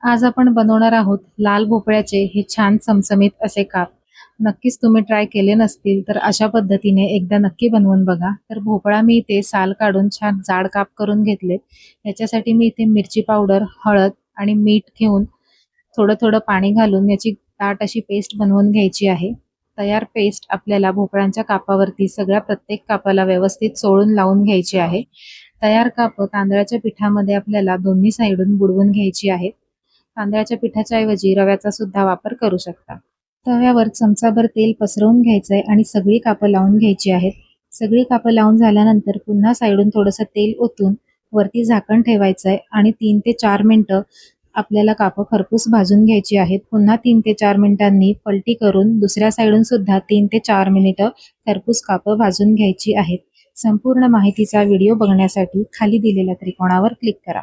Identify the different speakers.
Speaker 1: आज आपण बनवणार आहोत लाल भोपळ्याचे हे छान चमचमीत असे काप. नक्कीच तुम्ही ट्राय केले नसतील तर अशा पद्धतीने एकदा नक्की बनवून बघा. तर भोपळा मी इथे साल काढून छान जाड काप करून घेतलेत. याच्यासाठी मी इथे मिरची पावडर, हळद आणि मीठ घेऊन थोडं-थोडं पाणी घालून याची दाट अशी पेस्ट बनवून घ्यायची आहे. तयार पेस्ट आपल्याला भोपळ्यांच्या कापावरती सगळ्या प्रत्येक कापाला व्यवस्थित चोळून लावून घ्यायची आहे. तयार कापं तांदळाच्या पिठामध्ये आपल्याला दोन्ही साइडून बुडवून घ्यायची आहेत. तांदळाच्या पिठाच्या ऐवजी रव्याचा सुद्धा वापर करू शकता. तव्यावर चमचाभर तेल पसरवून घ्यायचंय आणि सगळी कापं लावून घ्यायची आहेत. सगळी कापं लावून झाल्यानंतर पुन्हा साइडून थोडंसं तेल ओतून वरती झाकण ठेवायचंय आणि 3 ते 4 मिनिटं आपल्याला कापं खरपूस भाजून घ्यायची आहेत. पुन्हा 3 ते 4 मिनिटांनी पलटी करून दुसऱ्या साइडून सुद्धा 3 ते 4 मिनिटं खरपूस कापं भाजून घ्यायची आहेत. संपूर्ण माहितीचा व्हिडिओ बघण्यासाठी खाली दिलेल्या त्रिकोणावर क्लिक करा.